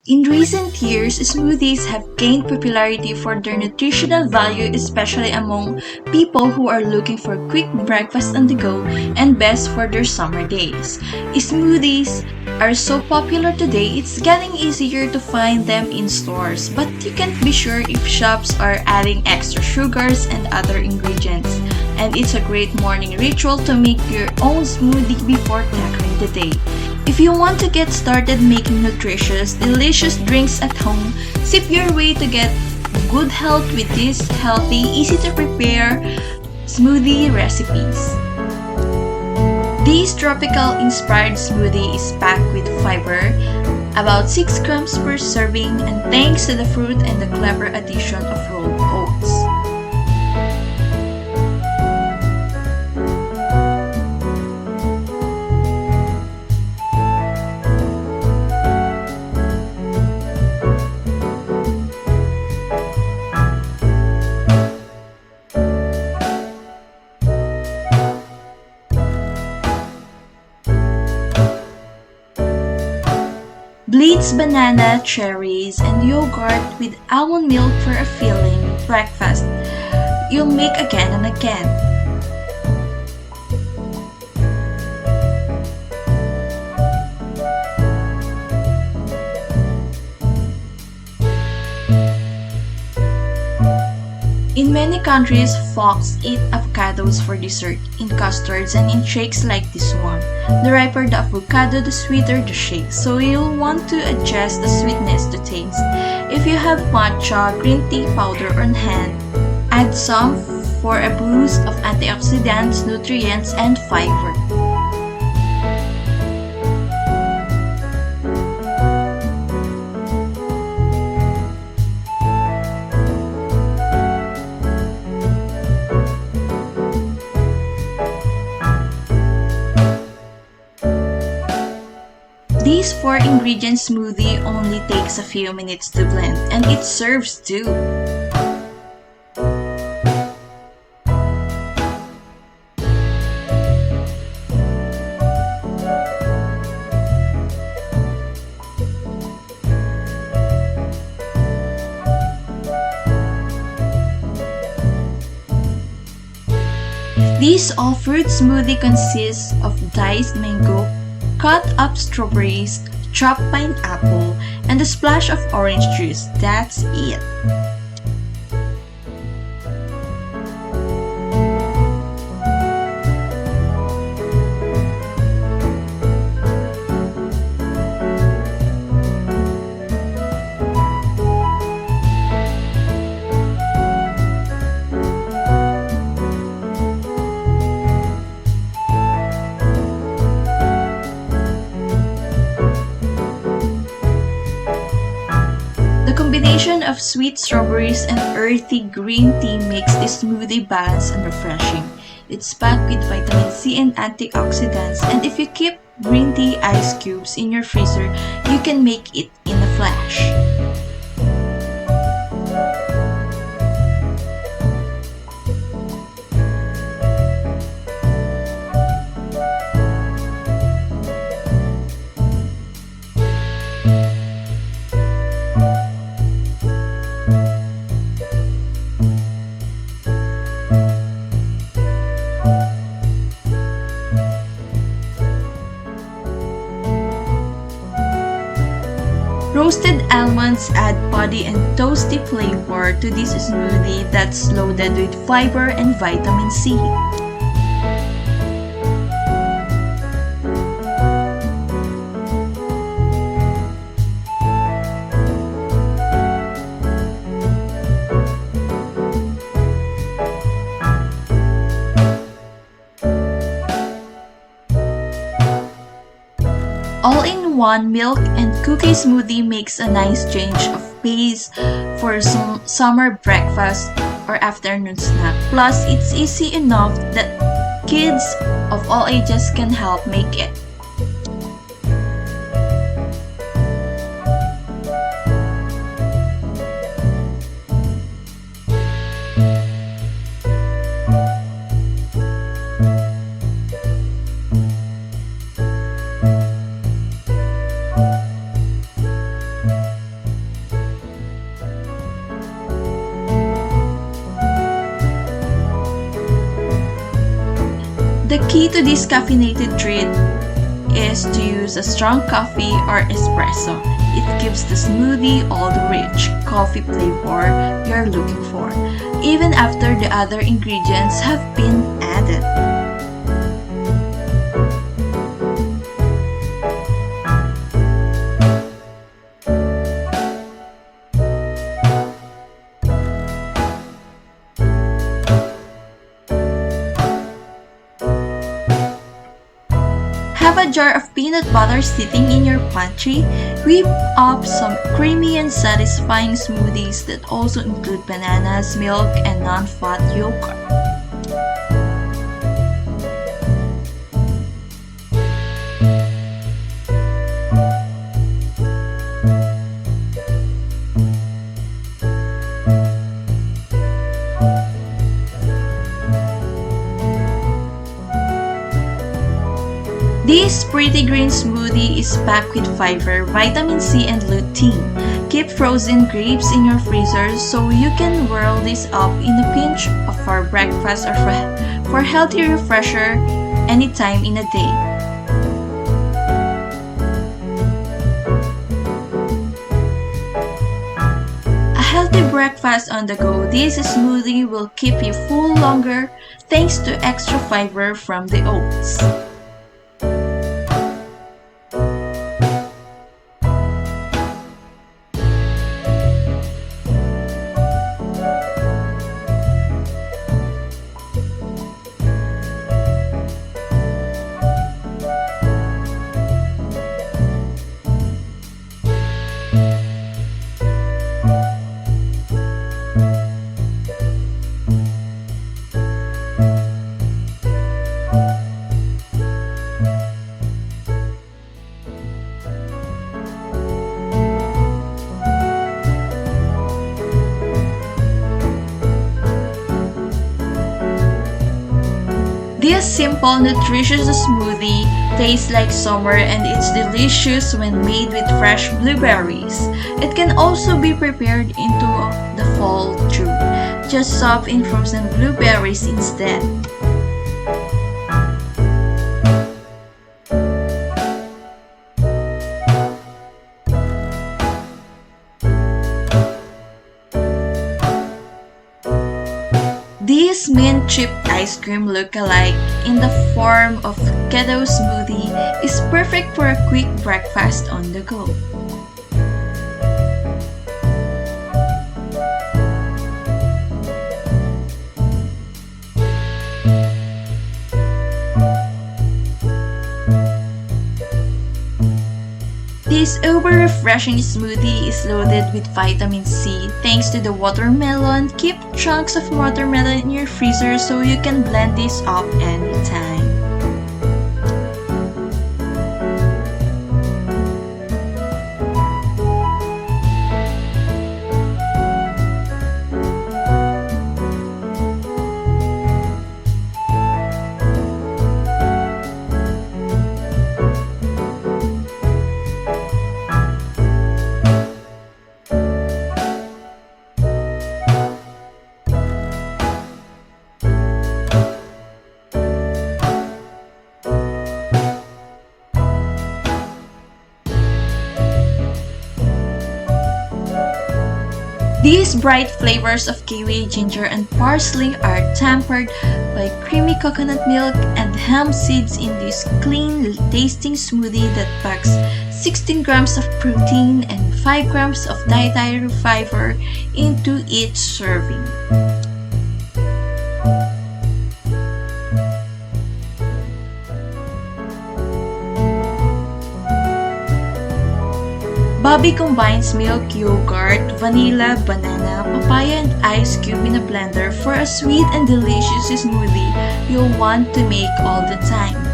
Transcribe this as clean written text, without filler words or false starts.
In recent years, smoothies have gained popularity for their nutritional value, especially among people who are looking for quick breakfast on the go and best for their summer days. Smoothies are so popular today, it's getting easier to find them in stores, but you can't be sure if shops are adding extra sugars and other ingredients. And it's a great morning ritual to make your own smoothie before tackling the day. If you want to get started making nutritious, delicious drinks at home, sip your way to get good health with these healthy, easy to prepare smoothie recipes. This tropical inspired smoothie is packed with fiber, about 6 grams per serving, and thanks to the fruit and the clever addition of rolled oats. Bleeds banana, cherries, and yogurt with almond milk for a filling breakfast you'll make again and again. In many countries, folks eat avocados for dessert, in custards, and in shakes like this one. The riper the avocado, the sweeter the shake, so you'll want to adjust the sweetness to taste. If you have matcha, green tea powder on hand, add some for a boost of antioxidants, nutrients, and fiber. This 4-ingredient smoothie only takes a few minutes to blend, and it serves too. This all-fruit smoothie consists of diced mango, cut up strawberries, chopped pineapple, and a splash of orange juice. That's it. The combination of sweet strawberries and earthy green tea makes this smoothie balanced and refreshing. It's packed with vitamin C and antioxidants, and if you keep green tea ice cubes in your freezer, you can make it in a flash. Roasted almonds add body and toasty flavor to this smoothie that's loaded with fiber and vitamin C. All-in-one milk and cookie smoothie makes a nice change of pace for some summer breakfast or afternoon snack. Plus, it's easy enough that kids of all ages can help make it. Key to this caffeinated treat is to use a strong coffee or espresso. It gives the smoothie all the rich coffee flavor you're looking for, even after the other ingredients have been added. Have a jar of peanut butter sitting in your pantry? Whip up some creamy and satisfying smoothies that also include bananas, milk, and non-fat yogurt. This pretty green smoothie is packed with fiber, vitamin C, and lutein. Keep frozen grapes in your freezer so you can whirl this up in a pinch for breakfast or for healthy refresher anytime in a day. A healthy breakfast on the go, this smoothie will keep you full longer thanks to extra fiber from the oats. This simple, nutritious smoothie tastes like summer and it's delicious when made with fresh blueberries. It can also be prepared into the fall too. Just soak in frozen blueberries instead. This mint chip ice cream look-alike in the form of Keto smoothie is perfect for a quick breakfast on the go. This over-refreshing smoothie is loaded with vitamin C thanks to the watermelon. Keep chunks of watermelon in your freezer so you can blend this up anytime. These bright flavors of kiwi, ginger, and parsley are tempered by creamy coconut milk and hemp seeds in this clean-tasting smoothie that packs 16 grams of protein and 5 grams of dietary fiber into each serving. Bobby combines milk, yogurt, vanilla, banana, papaya, and ice cube in a blender for a sweet and delicious smoothie you'll want to make all the time.